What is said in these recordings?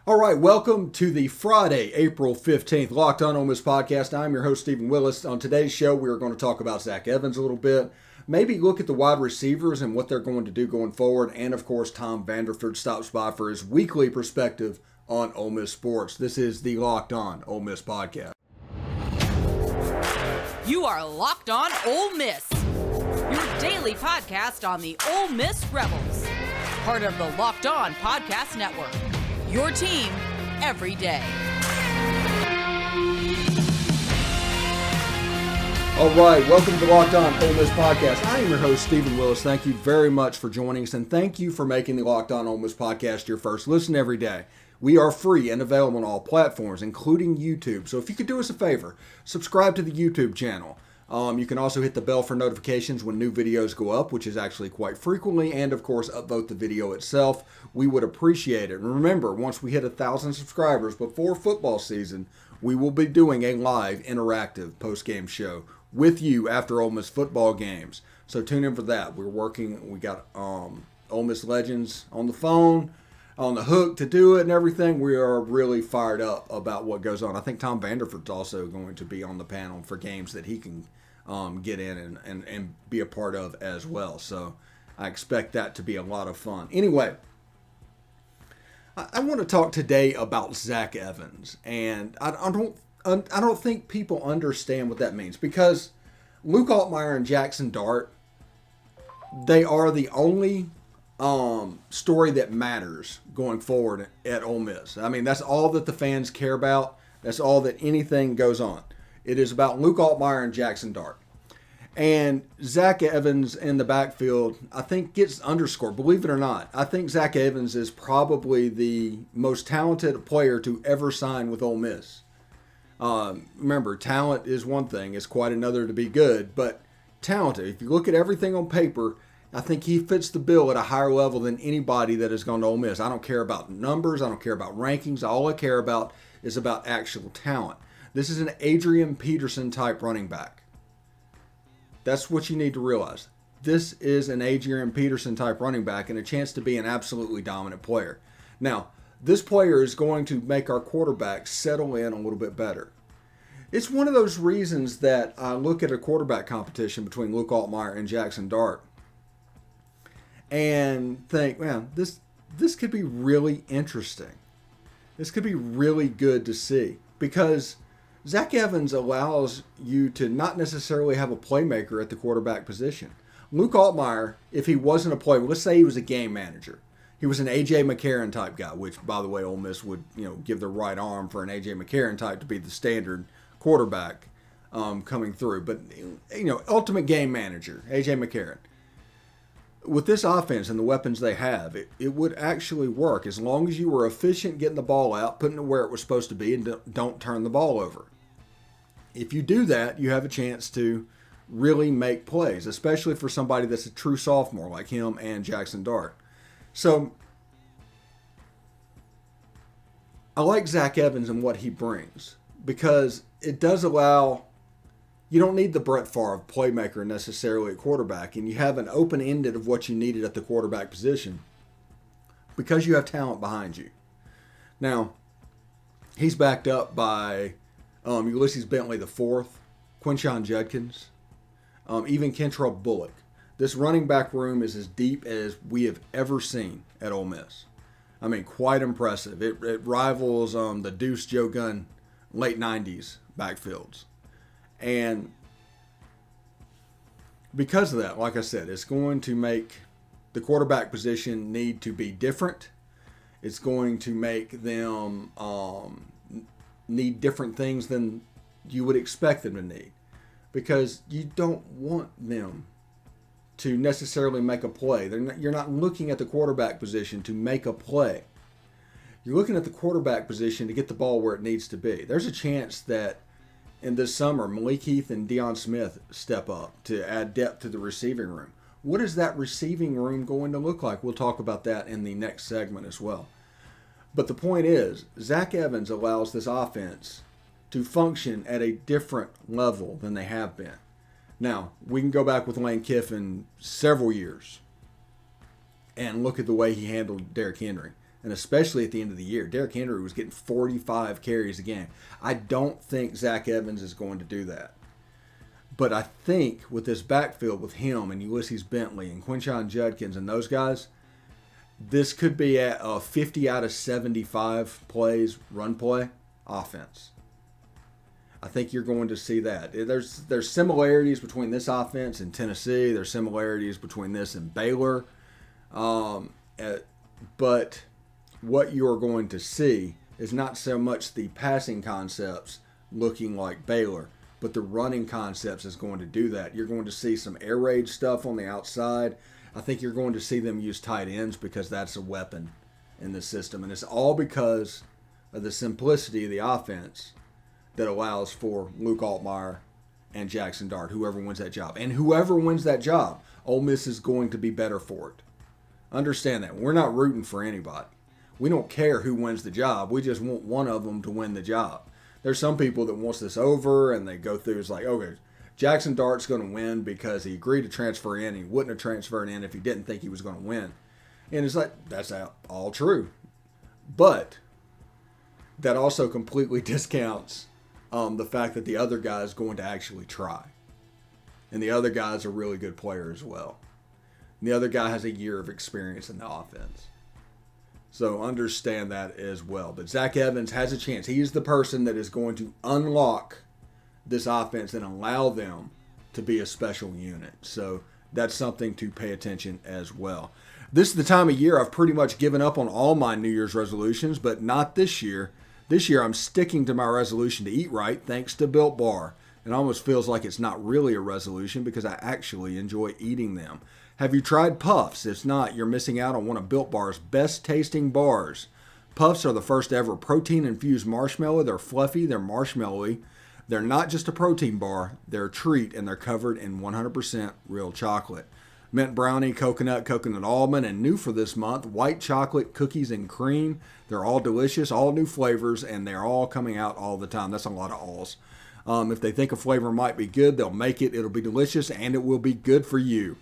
All right, welcome to the Friday, April 15th Locked On Ole Miss podcast. I'm your host, Stephen Willis. On today's show, we are going to talk about Zach Evans a little bit, maybe look at the wide receivers and what they're going to do going forward, and of course, Tom Vanderford stops by for his weekly perspective on Ole Miss Sports. This is the Locked On Ole Miss podcast. You are Locked On Ole Miss, your daily podcast on the Ole Miss Rebels, part of the Locked On Podcast Network. Your team every day. All right, welcome to the Locked On Ole Miss podcast. I am your host, Stephen Willis. Thank you very much for joining us, and thank you for making the Locked On Ole Miss podcast your first listen every day. We are free and available on all platforms, including YouTube. So if you could do us a favor, subscribe to the YouTube channel. You can also hit the bell for notifications when new videos go up, which is actually quite frequently, and of course upvote the video itself. We would appreciate it. And remember, once we hit 1,000 subscribers before football season, we will be doing a live interactive post-game show with you after Ole Miss football games. So tune in for that. We got Ole Miss legends on the phone, on the hook to do it and everything. We are really fired up about what goes on. I think Tom Vanderford's also going to be on the panel for games that he can get in and be a part of as well. So I expect that to be a lot of fun. Anyway, I want to talk today about Zach Evans, and I don't think people understand what that means, because Luke Altmyer and Jaxson Dart, they are the only story that matters going forward at Ole Miss. I mean, that's all that the fans care about. That's all that anything goes on. It is about Luke Altmyer and Jaxson Dart. And Zach Evans in the backfield, I think, gets underscored. Believe it or not, I think Zach Evans is probably the most talented player to ever sign with Ole Miss. Remember, talent is one thing. It's quite another to be good. But talented, if you look at everything on paper, I think he fits the bill at a higher level than anybody that has gone to Ole Miss. I don't care about numbers. I don't care about rankings. All I care about is about actual talent. This is an Adrian Peterson type running back. That's what you need to realize. This is an Adrian Peterson type running back and a chance to be an absolutely dominant player. Now, this player is going to make our quarterback settle in a little bit better. It's one of those reasons that I look at a quarterback competition between Luke Altmyer and Jaxson Dart and think, man, this could be really interesting. This could be really good to see, because Zach Evans allows you to not necessarily have a playmaker at the quarterback position. Luke Altmyer, if he wasn't a player, let's say he was a game manager. He was an A.J. McCarron type guy, which, by the way, Ole Miss would give their right arm for an A.J. McCarron type to be the standard quarterback coming through. But, ultimate game manager, A.J. McCarron. With this offense and the weapons they have, it would actually work as long as you were efficient getting the ball out, putting it where it was supposed to be, and don't turn the ball over. If you do that, you have a chance to really make plays, especially for somebody that's a true sophomore like him and Jaxson Dart. So I like Zach Evans and what he brings, because it does allow, you don't need the Brett Favre playmaker necessarily at quarterback, and you have an open-ended of what you needed at the quarterback position because you have talent behind you. Now, he's backed up by Ulysses Bentley IV, Quinshon Judkins, even Kentrell Bullock. This running back room is as deep as we have ever seen at Ole Miss. I mean, quite impressive. It rivals the Deuce Joe Gunn late 90s backfields. And because of that, like I said, it's going to make the quarterback position need to be different. It's going to make them need different things than you would expect them to need, because you don't want them to necessarily make a play. You're not looking at the quarterback position to make a play. You're looking at the quarterback position to get the ball where it needs to be. There's a chance that in this summer, Malik, Heath, and Deion Smith step up to add depth to the receiving room. What is that receiving room going to look like? We'll talk about that in the next segment as well. But the point is, Zach Evans allows this offense to function at a different level than they have been. Now, we can go back with Lane Kiffin several years and look at the way he handled Derrick Henry. and especially at the end of the year. Derrick Henry was getting 45 carries a game. I don't think Zach Evans is going to do that. But I think with this backfield with him and Ulysses Bentley and Quinshon Judkins and those guys, this could be at a 50 out of 75 plays, run play, offense. I think you're going to see that. There's similarities between this offense and Tennessee. There's similarities between this and Baylor. But what you're going to see is not so much the passing concepts looking like Baylor, but the running concepts is going to do that. You're going to see some air raid stuff on the outside. I think you're going to see them use tight ends because that's a weapon in the system. And it's all because of the simplicity of the offense that allows for Luke Altmyer and Jaxson Dart, whoever wins that job. And whoever wins that job, Ole Miss is going to be better for it. Understand that. We're not rooting for anybody. We don't care who wins the job. We just want one of them to win the job. There's some people that wants this over and they go through, it's like, okay, Jaxson Dart's going to win because he agreed to transfer in. He wouldn't have transferred in if he didn't think he was going to win. And it's like, that's all true. But that also completely discounts the fact that the other guy is going to actually try. And the other guy's a really good player as well. And the other guy has a year of experience in the offense. So understand that as well. But Zach Evans has a chance. He is the person that is going to unlock this offense and allow them to be a special unit. So that's something to pay attention as well. This is the time of year I've pretty much given up on all my New Year's resolutions, but not this year. This year I'm sticking to my resolution to eat right thanks to Built Bar. It almost feels like it's not really a resolution because I actually enjoy eating them. Have you tried Puffs? If not, you're missing out on one of Built Bar's best tasting bars. Puffs are the first ever protein-infused marshmallow. They're fluffy, they're marshmallowy. They're not just a protein bar, they're a treat, and they're covered in 100% real chocolate. Mint brownie, coconut almond, and new for this month, white chocolate, cookies, and cream. They're all delicious, all new flavors, and they're all coming out all the time. That's a lot of alls. If they think a flavor might be good, they'll make it. It'll be delicious, and it will be good for you.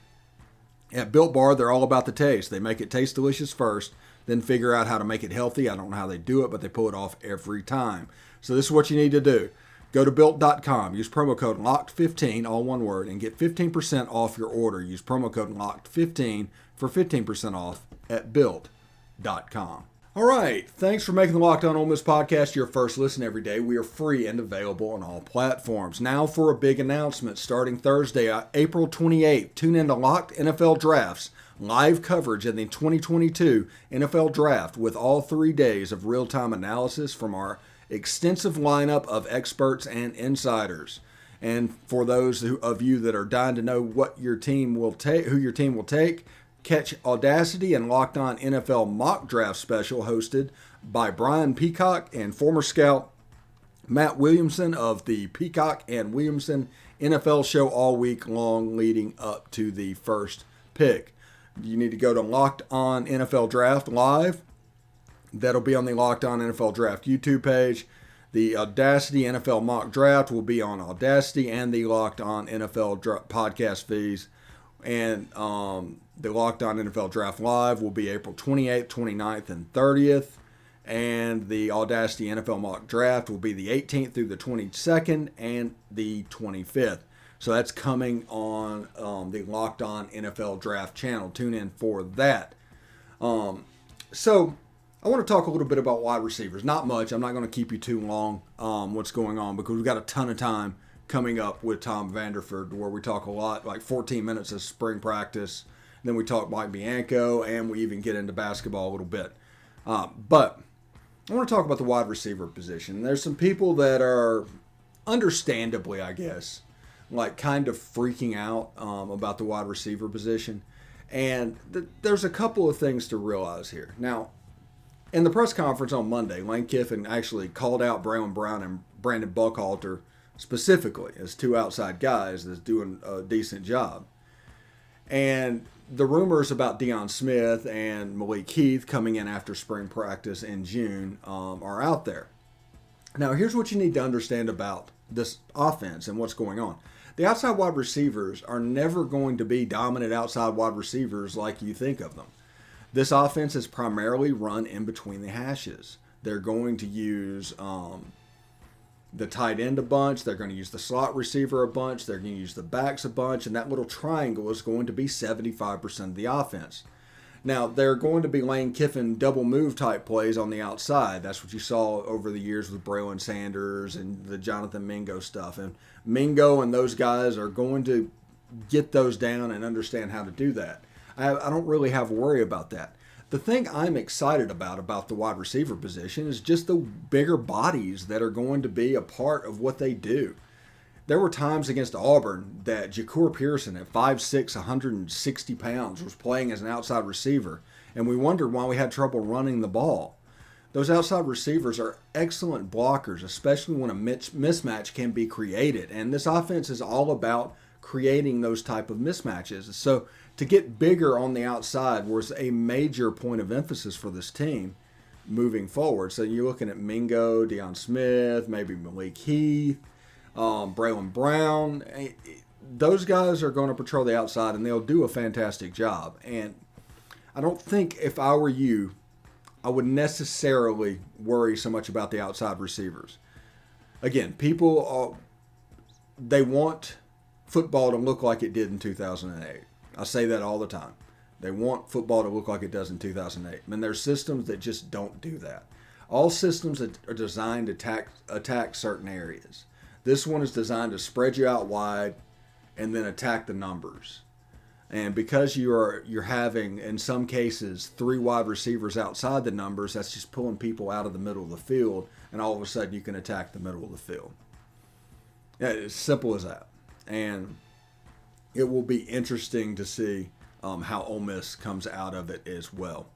At Built Bar, they're all about the taste. They make it taste delicious first, then figure out how to make it healthy. I don't know how they do it, but they pull it off every time. So this is what you need to do. Go to Built.com, use promo code LOCKED15, all one word, and get 15% off your order. Use promo code LOCKED15 for 15% off at Built.com. All right, thanks for making the Locked On Ole Miss podcast your first listen every day. We are free and available on all platforms. Now for a big announcement. Starting Thursday, April 28th, tune in to Locked NFL Drafts, live coverage of the 2022 NFL Draft with all 3 days of real-time analysis from our extensive lineup of experts and insiders. And for those of you that are dying to know what your team will take, who your team will take, catch Audacity and Locked On NFL Mock Draft Special hosted by Brian Peacock and former scout Matt Williamson of the Peacock and Williamson NFL show all week long leading up to the first pick. You need to go to Locked On NFL Draft Live. That'll be on the Locked On NFL Draft YouTube page. The Audacity NFL Mock Draft will be on Audacity and the Locked On NFL podcast feeds. And the Locked On NFL Draft Live will be April 28th, 29th, and 30th. And the Audacity NFL Mock Draft will be the 18th through the 22nd and the 25th. So that's coming on the Locked On NFL Draft channel. Tune in for that. So I want to talk a little bit about wide receivers. Not much. I'm not going to keep you too long what's going on because we've got a ton of time coming up with Tom Vanderford where we talk a lot, like 14 minutes of spring practice. Then we talk Mike Bianco, and we even get into basketball a little bit. But I want to talk about the wide receiver position. There's some people that are, understandably, I guess, like kind of freaking out about the wide receiver position. And there's a couple of things to realize here. Now, in the press conference on Monday, Lane Kiffin actually called out Bralon Brown and Brandon Buckhalter specifically as two outside guys that's doing a decent job. And the rumors about Deion Smith and Malik Heath coming in after spring practice in June are out there. Now, here's what you need to understand about this offense and what's going on. The outside wide receivers are never going to be dominant outside wide receivers like you think of them. This offense is primarily run in between the hashes. They're going to use the tight end a bunch. They're going to use the slot receiver a bunch. They're going to use the backs a bunch. And that little triangle is going to be 75% of the offense. Now, there are going to be Lane Kiffin double move type plays on the outside. That's what you saw over the years with Bralon Sanders and the Jonathan Mingo stuff. And Mingo and those guys are going to get those down and understand how to do that. I don't really have worry about that. The thing I'm excited about the wide receiver position is just the bigger bodies that are going to be a part of what they do. There were times against Auburn that Jacour Pearson at 5'6", 160 pounds was playing as an outside receiver, and we wondered why we had trouble running the ball. Those outside receivers are excellent blockers, especially when a mismatch can be created, and this offense is all about creating those type of mismatches. So to get bigger on the outside was a major point of emphasis for this team moving forward. So you're looking at Mingo, Deion Smith, maybe Malik Heath, Bralon Brown. Those guys are going to patrol the outside, and they'll do a fantastic job. And I don't think if I were you, I would necessarily worry so much about the outside receivers. Again, people, they want football to look like it did in 2008. I say that all the time. They want football to look like it does in 2008. And there's systems that just don't do that. All systems are designed to attack certain areas. This one is designed to spread you out wide and then attack the numbers. And because you're having, in some cases, 3 wide receivers outside the numbers, that's just pulling people out of the middle of the field, and all of a sudden you can attack the middle of the field. Yeah, it's simple as that. And it will be interesting to see how Ole Miss comes out of it as well.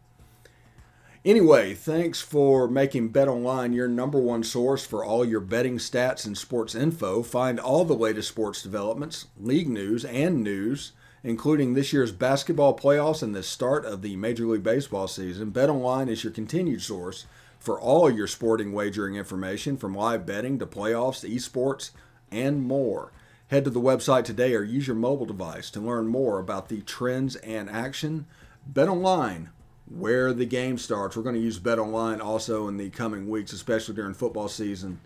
Anyway, thanks for making BetOnline your number one source for all your betting stats and sports info. Find all the latest sports developments, league news, and news, including this year's basketball playoffs and the start of the Major League Baseball season. BetOnline is your continued source for all your sporting wagering information, from live betting to playoffs, esports, and more. Head to the website today or use your mobile device to learn more about the trends and action. BetOnline, where the game starts. We're going to use BetOnline also in the coming weeks, especially during football season,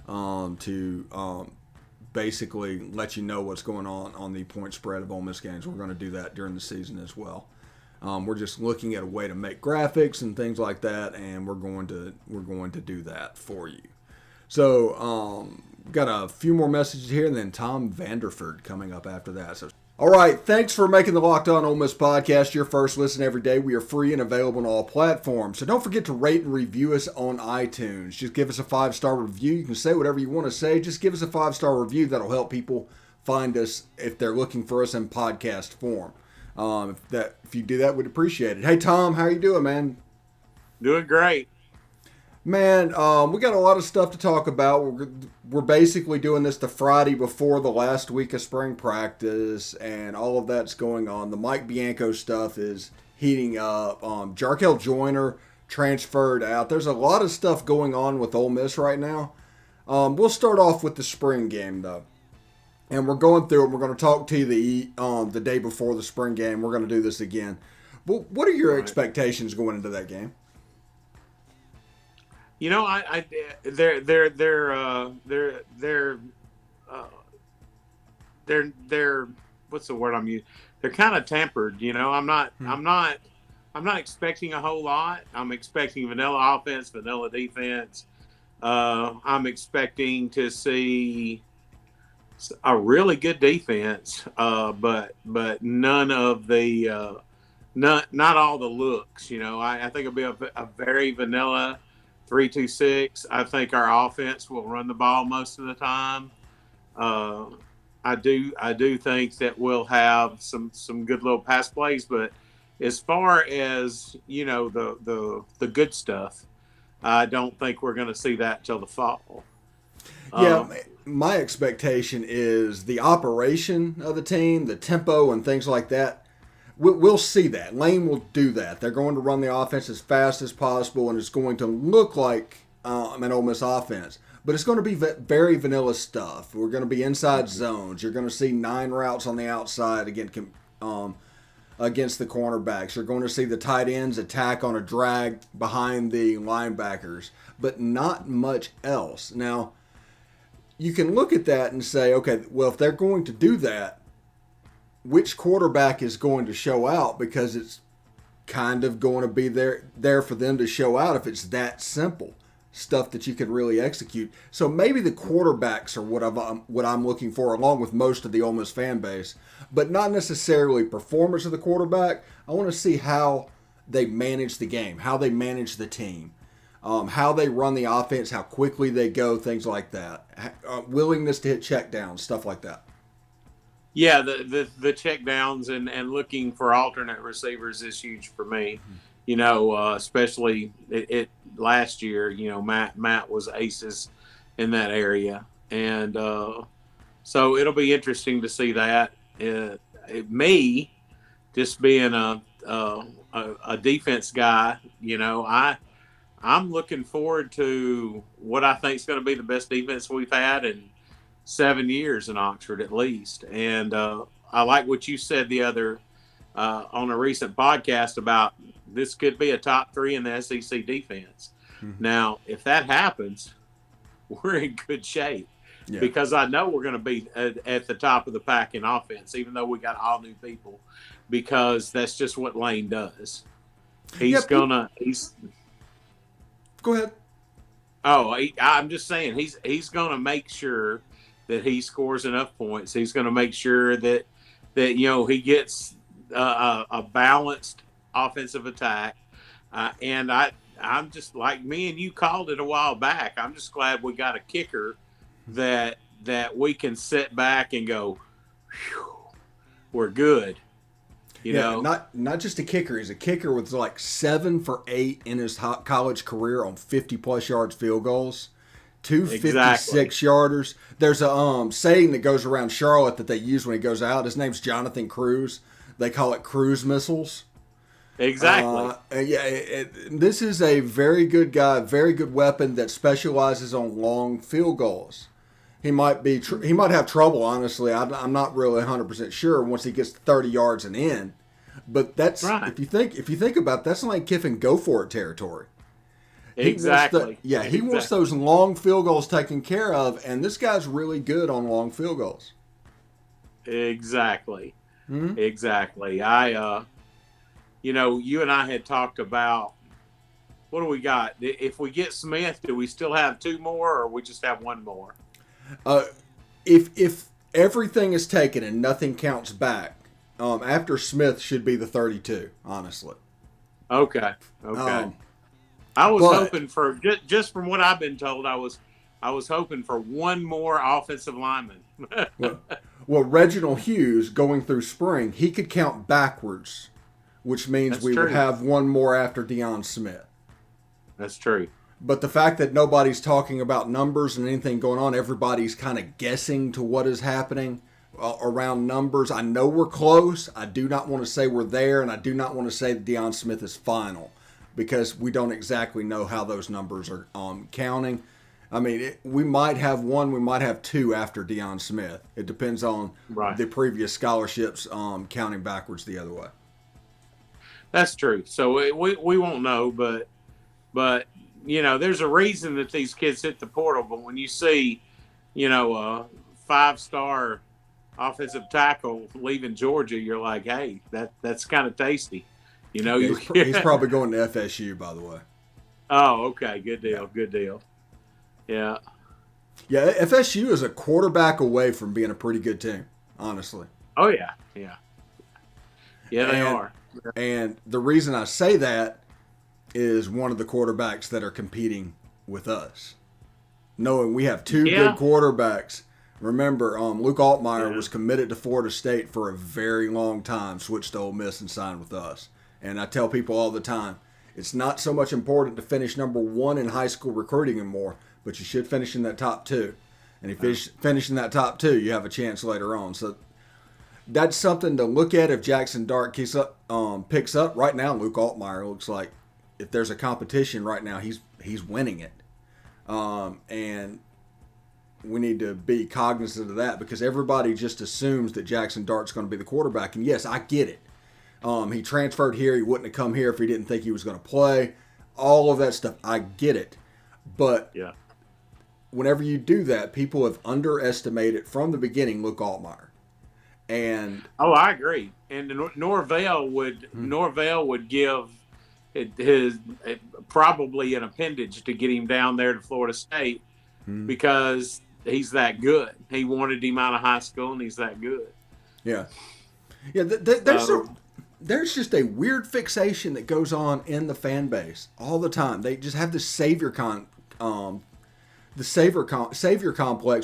to basically let you know what's going on the point spread of Ole Miss games. We're going to do that during the season as well. We're just looking at a way to make graphics and things like that, and we're going to do that for you. So got a few more messages here, and then Tom Vanderford coming up after that. So, all right, thanks for making the Locked On Ole Miss podcast your first listen every day. We are free and available on all platforms. So don't forget to rate and review us on iTunes. Just give us a 5-star review. You can say whatever you want to say. Just give us a 5-star review. That'll help people find us if they're looking for us in podcast form. If you do that, we'd appreciate it. Hey, Tom, how you doing, man? Doing great. Man, we got a lot of stuff to talk about. We're basically doing this the Friday before the last week of spring practice, and all of that's going on. The Mike Bianco stuff is heating up. Jarkel Joiner transferred out. There's a lot of stuff going on with Ole Miss right now. We'll start off with the spring game, though. And we're going through it. We're going to talk to you the day before the spring game. We're going to do this again. But what are your expectations going into that game? You know, they're what's the word I'm using? They're kind of tempered. You know, I'm not expecting a whole lot. I'm expecting vanilla offense, vanilla defense. I'm expecting to see a really good defense, but none of the not all the looks. You know, I think it'll be a very vanilla 3-2-6. I think our offense will run the ball most of the time. I do think that we'll have some good little pass plays, but as far as, you know, the good stuff, I don't think we're going to see that till the fall. Yeah, my expectation is the operation of the team, the tempo and things like that. We'll see that. Lane will do that. They're going to run the offense as fast as possible, and it's going to look like an Ole Miss offense. But it's going to be very vanilla stuff. We're going to be inside zones. You're going to see 9 routes on the outside against against the cornerbacks. You're going to see the tight ends attack on a drag behind the linebackers, but not much else. Now, you can look at that and say, okay, well, if they're going to do that, which quarterback is going to show out? Because it's kind of going to be there for them to show out if it's that simple. Stuff that you can really execute. So maybe the quarterbacks are what I'm looking for, along with most of the Ole Miss fan base, but not necessarily performance of the quarterback. I want to see how they manage the game, how they manage the team, how they run the offense, how quickly they go, things like that. Willingness to hit checkdowns, stuff like that. Yeah, the check downs and looking for alternate receivers is huge for me. You know, especially it last year, you know, Matt was aces in that area. And so it'll be interesting to see that. Me, just being a defense guy, you know, I'm looking forward to what I think is going to be the best defense we've had in 7 years in Oxford at least. And I like what you said the other on a recent podcast about this could be a top 3 in the SEC defense. Mm-hmm. Now, if that happens, we're in good shape because I know we're going to be at the top of the pack in offense, even though we got all new people, because that's just what Lane does. He's Go ahead. Oh, I'm just saying he's going to make sure that he scores enough points. He's going to make sure that you know he gets a balanced offensive attack, and I'm just like me and you called it a while back. I'm just glad we got a kicker that we can sit back and go, we're good. You know, not just a kicker. He's a kicker with like 7 for 8 in his college career on 50+ yards field goals. 2 56-yarders. There's a saying that goes around Charlotte that they use when he goes out. His name's Jonathan Cruz. They call it cruise missiles. Exactly. This is a very good guy, very good weapon that specializes on long field goals. He might have trouble, honestly. I'm not really 100% sure once he gets 30 yards and in. But that's right. If you think about it, that's Lane Kiffin go for it territory. Exactly. He wants those long field goals taken care of, and this guy's really good on long field goals. Exactly. Mm-hmm. Exactly. You know, you and I had talked about what do we got? If we get Smith, do we still have 2 more, or we just have 1 more? If everything is taken and nothing counts back, after Smith should be the 32. Honestly. Okay. I was hoping for just from what I've been told, I was hoping for 1 more offensive lineman. Well, Reginald Hughes going through spring, he could count backwards, which means we would have 1 more after Deion Smith. That's true. But the fact that nobody's talking about numbers and anything going on, everybody's kind of guessing to what is happening around numbers. I know we're close. I do not want to say we're there, and I do not want to say that Deion Smith is final because we don't exactly know how those numbers are counting. I mean, we might have 1, we might have 2 after Deion Smith. It depends on the previous scholarships counting backwards the other way. That's true. So we won't know, but you know, there's a reason that these kids hit the portal. But when you see, you know, a 5-star offensive tackle leaving Georgia, you're like, hey, that's kind of tasty. You know, he's probably going to FSU, by the way. Oh, okay, good deal, good deal. Yeah. Yeah, FSU is a quarterback away from being a pretty good team, honestly. Oh, yeah. Yeah, they are. And the reason I say that is one of the quarterbacks that are competing with us. Knowing we have 2 good quarterbacks. Remember, Luke Altmyer was committed to Florida State for a very long time, switched to Ole Miss and signed with us. And I tell people all the time, it's not so much important to finish number 1 in high school recruiting anymore, but you should finish in that top 2. And if you finish in that top 2, you have a chance later on. So that's something to look at if Jaxson Dart picks up. Right now, Luke Altmyer looks like if there's a competition right now, he's winning it. And we need to be cognizant of that because everybody just assumes that Jaxson Dart's going to be the quarterback. And yes, I get it. He transferred here. He wouldn't have come here if he didn't think he was going to play. All of that stuff. I get it. But whenever you do that, people have underestimated from the beginning Luke Altmyer. And I agree. And Norvell would give his probably an appendage to get him down there to Florida State because he's that good. He wanted him out of high school, and he's that good. Yeah. Yeah, there's just a weird fixation that goes on in the fan base all the time. They just have this savior complex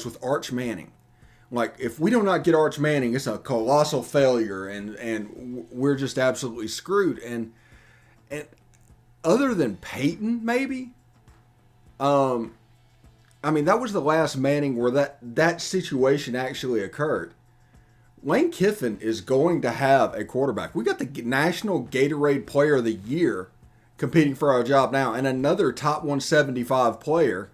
with Arch Manning. Like, if we do not get Arch Manning, it's a colossal failure, and we're just absolutely screwed. And other than Peyton, maybe, I mean, that was the last Manning where that situation actually occurred. Lane Kiffin is going to have a quarterback. We got the National Gatorade Player of the Year competing for our job now, and another top 175 player.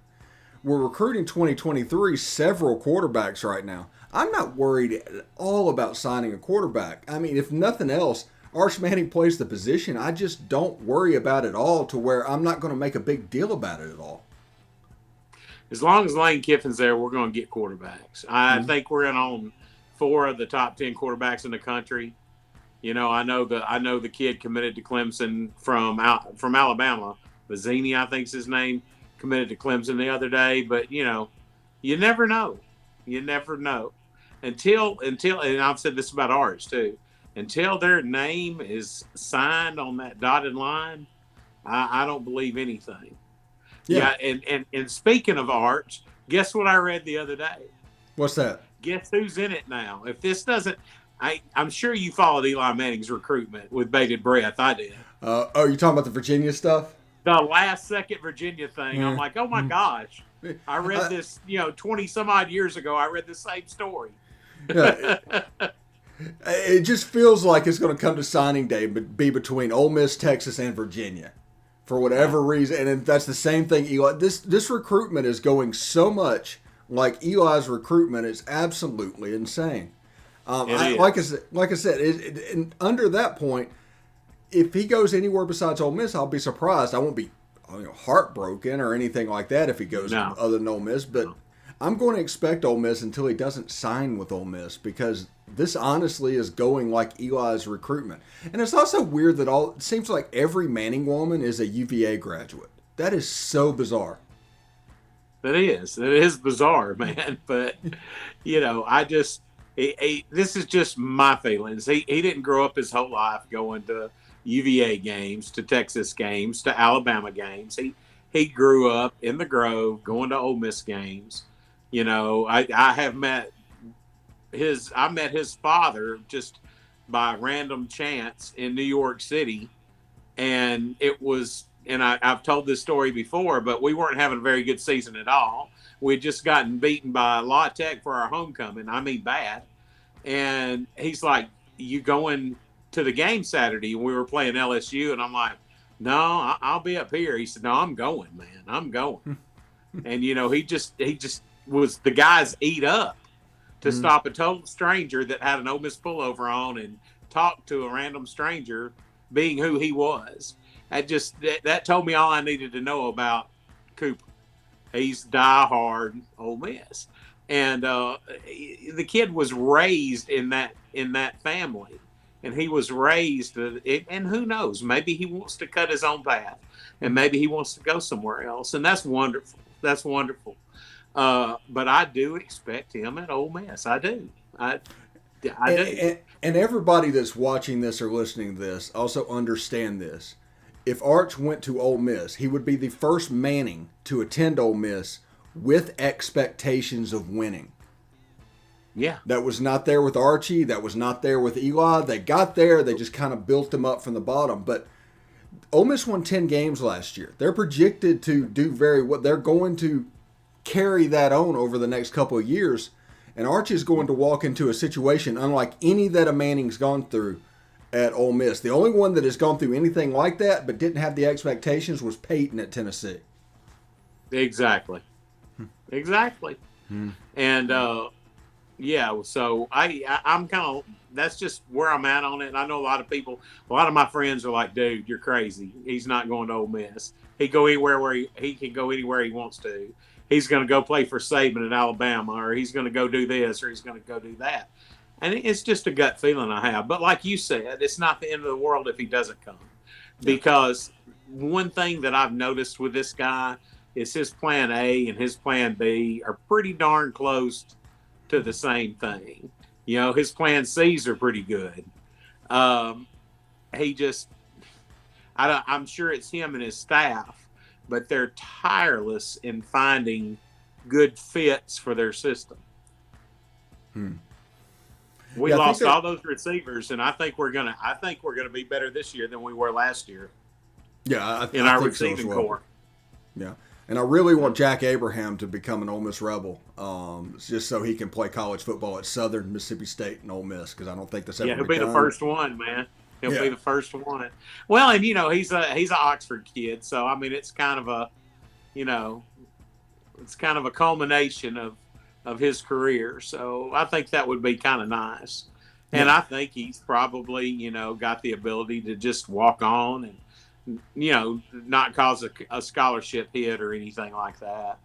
We're recruiting 2023 several quarterbacks right now. I'm not worried at all about signing a quarterback. I mean, if nothing else, Arch Manning plays the position. I just don't worry about it all to where I'm not going to make a big deal about it at all. As long as Lane Kiffin's there, we're going to get quarterbacks. I think we're in on 4 of the top 10 quarterbacks in the country. You know, I know the kid committed to Clemson from Alabama. Bazzini, I think's his name, committed to Clemson the other day. But you know, you never know. You never know until, and I've said this about Arch too. Until their name is signed on that dotted line, I don't believe anything. Yeah, and speaking of Arch, guess what I read the other day? What's that? Guess who's in it now? If this doesn't, I'm sure you followed Eli Manning's recruitment with bated breath. I did. You talking about the Virginia stuff? The last second Virginia thing. I'm like, oh my gosh. I read this, 20 some odd years ago. I read the same story. It just feels like it's going to come to signing day, but be between Ole Miss, Texas, and Virginia for whatever reason. And that's the same thing. Eli, this recruitment is going so much like Eli's recruitment is absolutely insane. Like I said, under that point, if he goes anywhere besides Ole Miss, I'll be surprised. I won't be heartbroken or anything like that if he goes other than Ole Miss. But I'm going to expect Ole Miss until he doesn't sign with Ole Miss, because this honestly is going like Eli's recruitment. And it's also weird that it seems like every Manning woman is a UVA graduate. That is so bizarre. It is bizarre, man. But, this is just my feelings. He didn't grow up his whole life going to UVA games, to Texas games, to Alabama games. He grew up in the Grove going to Ole Miss games. I met his father just by random chance in New York City. And it was, and I've told this story before, but we weren't having a very good season at all. We'd just gotten beaten by La Tech for our homecoming. I mean, bad. And he's like, you going to the game Saturday? And we were playing LSU. And I'm like, no, I'll be up here. He said, no, I'm going, man. I'm going. And, he just was the guy's eat up to stop a total stranger that had an Ole Miss pullover on and talk to a random stranger being who he was. That told me all I needed to know about Cooper. He's diehard Ole Miss. And the kid was raised in that family. And he was raised, and who knows, maybe he wants to cut his own path, and maybe he wants to go somewhere else. And that's wonderful. That's wonderful. But I do expect him at Ole Miss. I do. I do. And everybody that's watching this or listening to this also understand this. If Arch went to Ole Miss, he would be the first Manning to attend Ole Miss with expectations of winning. Yeah. That was not there with Archie. That was not there with Eli. They got there. They just kind of built them up from the bottom. But Ole Miss won 10 games last year. They're projected to do very well. They're going to carry that on over the next couple of years. And Archie is going to walk into a situation unlike any that a Manning's gone through at Ole Miss. The only one that has gone through anything like that but didn't have the expectations was Peyton at Tennessee. Exactly. And Yeah, so I'm kind of, that's just where I'm at on it. And I know a lot of my friends are like, dude, you're crazy. He's not going to Ole Miss. He go anywhere where he can go anywhere he wants to. He's going to go play for Saban in Alabama, or he's going to go do this, or he's going to go do that. And it's just a gut feeling I have. But like you said, it's not the end of the world if he doesn't come, because one thing that I've noticed with this guy is his plan A and his plan B are pretty darn close to the same thing. You know, his plan C's are pretty good. He just, I'm sure it's him and his staff, but they're tireless in finding good fits for their system. We lost all those receivers, and I think we're gonna be better this year than we were last year. Yeah, in our receiving core. Yeah. And I really want Jack Abraham to become an Ole Miss Rebel, just so he can play college football at Southern, Mississippi State, and Ole Miss, because I don't think that's ever been done. Yeah, he'll be the first one, man. He'll be the first one. Well, and, he's an Oxford kid, so, I mean, it's kind of a, it's kind of a culmination of his career. So I think that would be kind of nice. And I think he's probably, got the ability to just walk on and, not cause a scholarship hit or anything like that.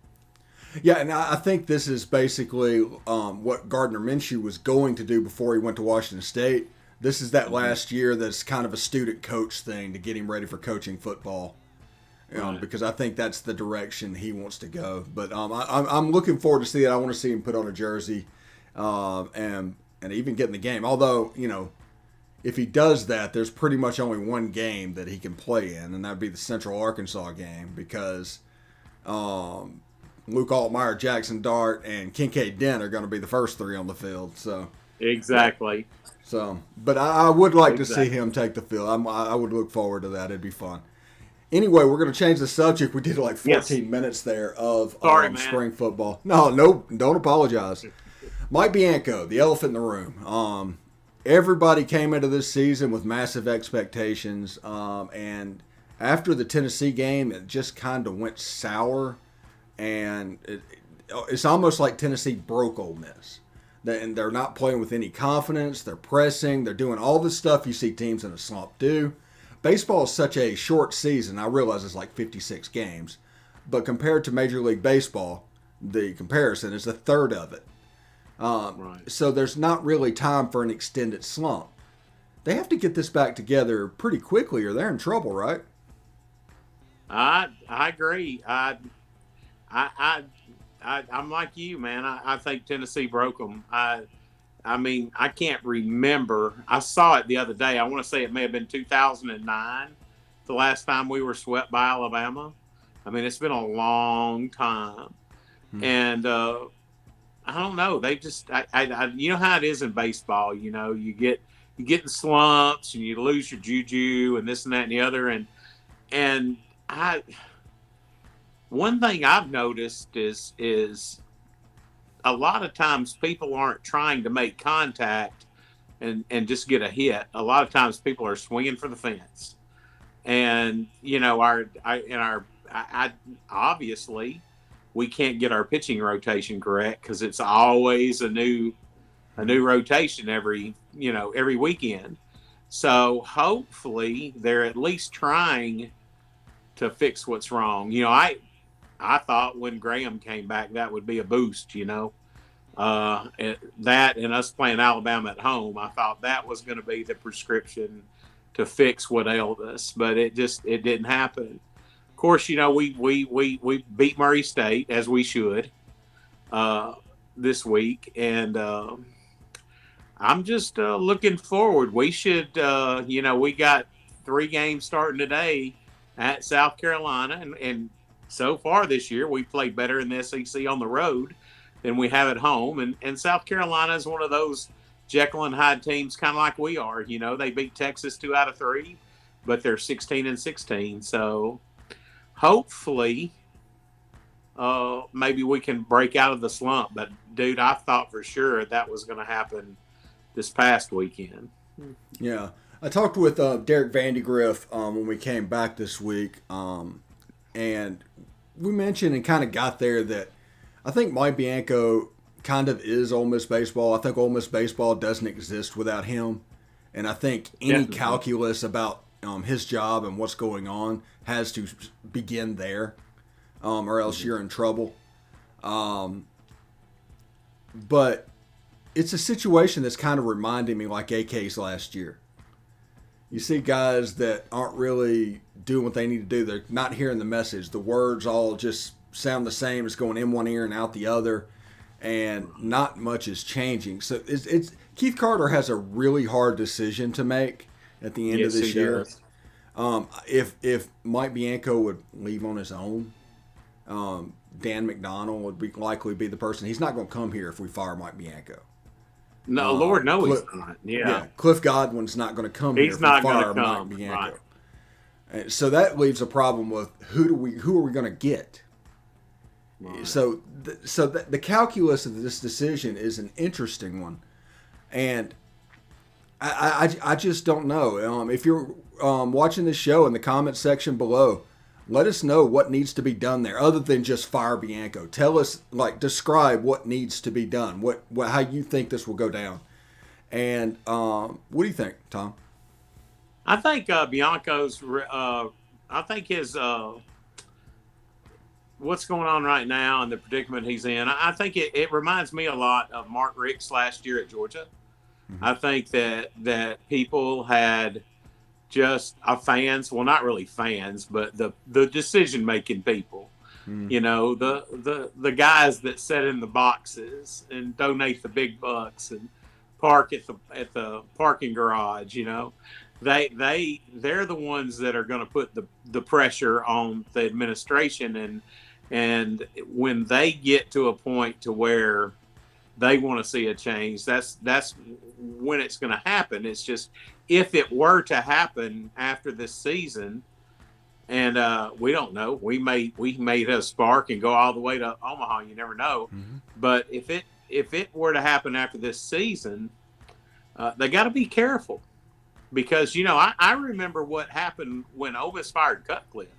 Yeah, and I think this is basically what Gardner Minshew was going to do before he went to Washington State. This is that last year that's kind of a student coach thing to get him ready for coaching football. Because I think that's the direction he wants to go. But I'm looking forward to see it. I want to see him put on a jersey and even get in the game. Although, if he does that, there's pretty much only one game that he can play in, and that would be the Central Arkansas game, because Luke Altmyer, Jaxson Dart, and Kincaid Dent are going to be the first three on the field. So exactly. So, but I would like to see him take the field. I would look forward to that. It'd be fun. Anyway, we're going to change the subject. We did like 14 minutes there of spring football. No, don't apologize. Mike Bianco, the elephant in the room. Everybody came into this season with massive expectations, and after the Tennessee game, it just kind of went sour, and it's almost like Tennessee broke Ole Miss. And they're not playing with any confidence. They're pressing. They're doing all the stuff you see teams in a slump do. Baseball is such a short season. I realize it's like 56 games, but compared to Major League Baseball, the comparison is a third of it. So there's not really time for an extended slump. They have to get this back together pretty quickly, or they're in trouble, right? I agree. I'm like you, man. I think Tennessee broke them. I mean, I can't remember. I saw it the other day. I want to say it may have been 2009, the last time we were swept by Alabama. I mean, it's been a long time, and I don't know. They just, you know how it is in baseball. You get in slumps and you lose your juju and this and that and the other. And one thing I've noticed is a lot of times people aren't trying to make contact and just get a hit. A lot of times people are swinging for the fence, and obviously we can't get our pitching rotation correct because it's always a new rotation every weekend. So hopefully they're at least trying to fix what's wrong. I thought when Graham came back that would be a boost. That and us playing Alabama at home, I thought that was going to be the prescription to fix what ailed us, but it didn't happen. Of course, we beat Murray State, as we should, this week, and I'm just looking forward. We should, we got 3 games starting today at South Carolina, and so far this year we played better in the SEC on the road than we have at home, and South Carolina is one of those Jekyll and Hyde teams, kind of like we are. They beat Texas 2 out of 3, but they're 16-16, so hopefully maybe we can break out of the slump. But dude, I thought for sure that was going to happen this past weekend. Yeah, I talked with Derek Vandegrift when we came back this week, and we mentioned and kind of got there that I think Mike Bianco, kind of is Ole Miss baseball. I think Ole Miss baseball doesn't exist without him. And I think any Definitely. calculus about his job and what's going on has to begin there, or else you're in trouble. But it's a situation that's kind of reminding me like AK's last year. You see guys that aren't really doing what they need to do. They're not hearing the message. The words all just sound the same. It's going in one ear and out the other, and not much is changing. So it's Keith Carter has a really hard decision to make at the end of this year. If Mike Bianco would leave on his own, Dan McDonald would likely be the person. He's not going to come here if we fire Mike Bianco. No, Lord, no, he's not. Yeah. Cliff Godwin's not going to come here if we fire Mike Bianco. Right. So that leaves a problem with who are we going to get? Right. So the calculus of this decision is an interesting one, and I just don't know. If you're watching this show in the comments section below, let us know what needs to be done there, other than just fire Bianco. Tell us, describe what needs to be done, what how you think this will go down, and what do you think, Tom? I think Bianco's. I think his what's going on right now and the predicament he's in. I think it reminds me a lot of Mark Richt's last year at Georgia. Mm-hmm. I think that people had just fans, well, not really fans, but the decision-making people, the guys that sit in the boxes and donate the big bucks and park at the parking garage, they're the ones that are going to put the pressure on the administration, and when they get to a point to where they want to see a change, that's when it's going to happen. It's just, if it were to happen after this season, and we don't know, we may hit a spark and go all the way to Omaha. You never know. Mm-hmm. But if it were to happen after this season, they got to be careful, because I remember what happened when Ole Miss fired Cutcliffe.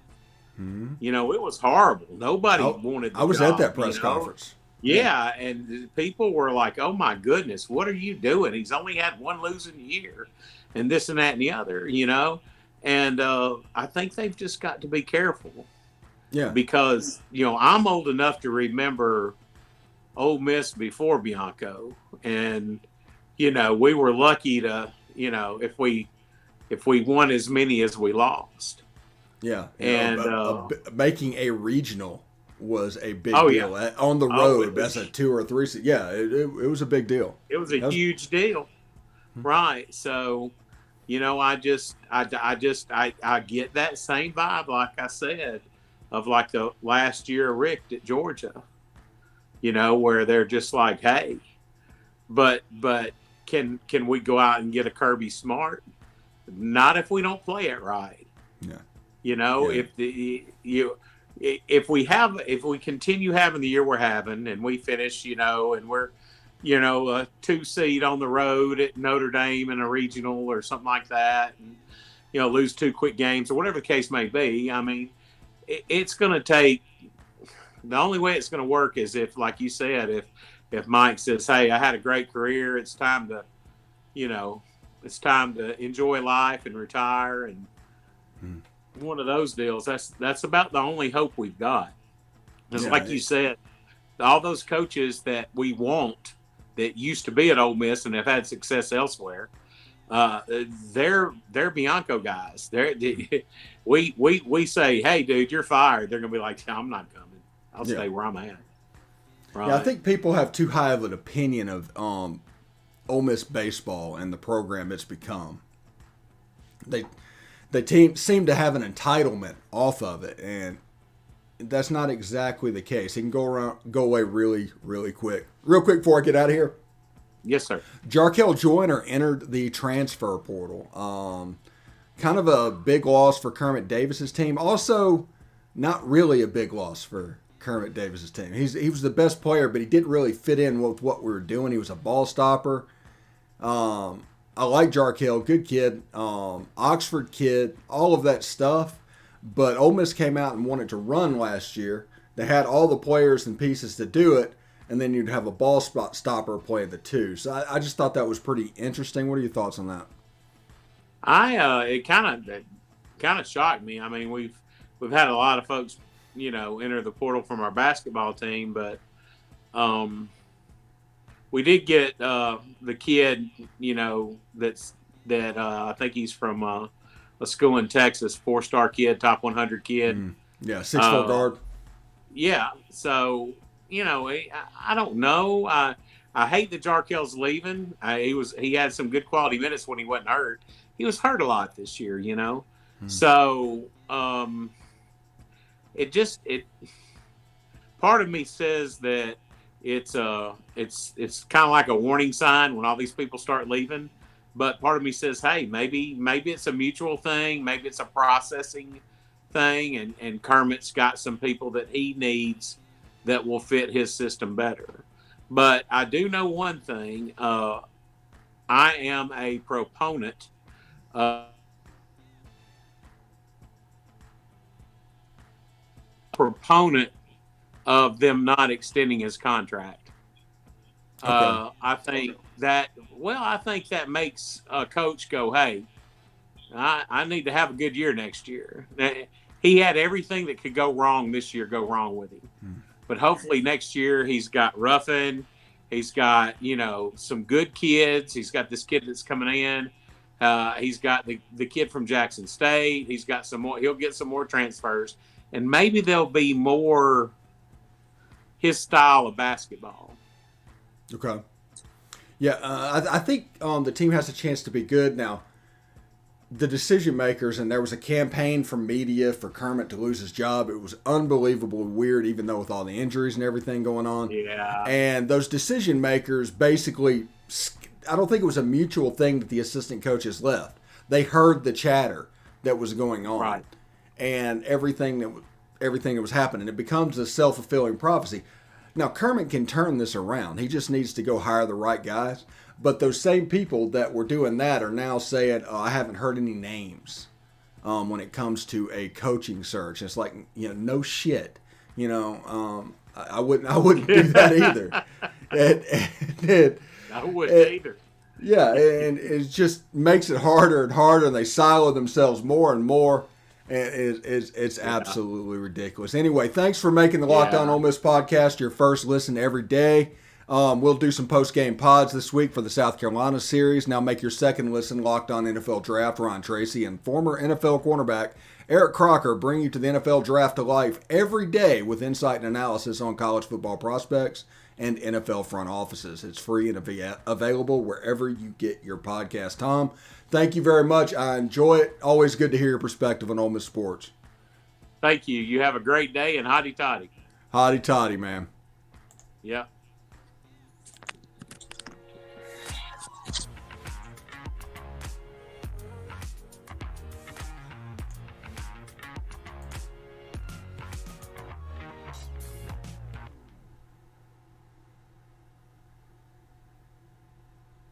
Mm-hmm. It was horrible. Nobody wanted. I was at that press conference. Yeah, and people were like, "Oh my goodness, what are you doing? He's only had one losing year, and this and that and the other." And I think they've just got to be careful. Yeah, because I'm old enough to remember Ole Miss before Bianco, and we were lucky to if we won as many as we lost. Yeah, and making a regional was a big deal. On the road as a 2 or 3 seed. Yeah, it was a big deal. It was a huge deal. Right. So, I get that same vibe, like I said, of like the last year of Rick at Georgia, where they're just like, hey, but can we go out and get a Kirby Smart? Not if we don't play it right. Yeah. If we continue having the year we're having, and we finish, and we're, a 2 seed on the road at Notre Dame in a regional or something like that, and, lose 2 quick games or whatever the case may be. I mean, it's going to take, the only way it's going to work is if, like you said, if Mike says, hey, I had a great career, it's time to enjoy life and retire, and one of those deals. That's about the only hope we've got. Just like you said, all those coaches that we want that used to be at Ole Miss and have had success elsewhere, they're Bianco guys. We say, hey, dude, you're fired. They're gonna be like, I'm not coming. I'll stay where I'm at. Right. Yeah, I think people have too high of an opinion of Ole Miss baseball and the program it's become. The team seem to have an entitlement off of it, and that's not exactly the case. It can go away really, really quick. Real quick before I get out of here. Yes, sir. Jarkel Joiner entered the transfer portal. Kind of a big loss for Kermit Davis's team. Also, not really a big loss for Kermit Davis's team. He was the best player, but he didn't really fit in with what we were doing. He was a ball stopper. I like Jarkel, good kid, Oxford kid, all of that stuff. But Ole Miss came out and wanted to run last year. They had all the players and pieces to do it, and then you'd have a ball spot stopper play the 2. So I just thought that was pretty interesting. What are your thoughts on that? It kind of shocked me. I mean, we've had a lot of folks, enter the portal from our basketball team, but we did get the kid, that I think he's from a school in Texas, 4-star kid, top 100 kid. Yeah, 6'4" guard. Yeah, so I don't know. I hate that Jarkel's leaving. He had some good quality minutes when he wasn't hurt. He was hurt a lot this year, So it part of me says that it's kind of like a warning sign when all these people start leaving. But part of me says, hey, maybe it's a mutual thing, maybe it's a processing thing, and Kermit's got some people that he needs that will fit his system better. But I do know one thing. I am a proponent of them not extending his contract. Okay. I think that makes a coach go, hey, I need to have a good year next year. He had everything that could go wrong this year go wrong with him. But hopefully next year he's got Ruffin. He's got, some good kids. He's got this kid that's coming in. He's got the kid from Jackson State. He's got some more. He'll get some more transfers. And maybe they'll be more his style of basketball. Okay. Yeah, I think the team has a chance to be good. Now, the decision makers, and there was a campaign from media for Kermit to lose his job. It was unbelievably weird, even though with all the injuries and everything going on. Yeah. And those decision makers basically, I don't think it was a mutual thing that the assistant coaches left. They heard the chatter that was going on. Right. And everything that was happening. It becomes a self-fulfilling prophecy. Now, Kermit can turn this around. He just needs to go hire the right guys. But those same people that were doing that are now saying, oh, I haven't heard any names when it comes to a coaching search. It's like, no shit. I wouldn't do that either. I wouldn't either. Yeah, and it just makes it harder and harder, and they silo themselves more and more. And it's absolutely ridiculous. Anyway, thanks for making the Locked On Ole Miss podcast your first listen every day. We'll do some post-game pods this week for the South Carolina series. Now make your second listen Locked On NFL Draft. Ron Tracy and former NFL cornerback Eric Crocker bring you to the NFL Draft to life every day with insight and analysis on college football prospects and NFL front offices. It's free and available wherever you get your podcast. Tom, thank you very much. I enjoy it. Always good to hear your perspective on Ole Miss sports. Thank you. You have a great day, and hotty toddy. Hotty toddy, man. Yeah.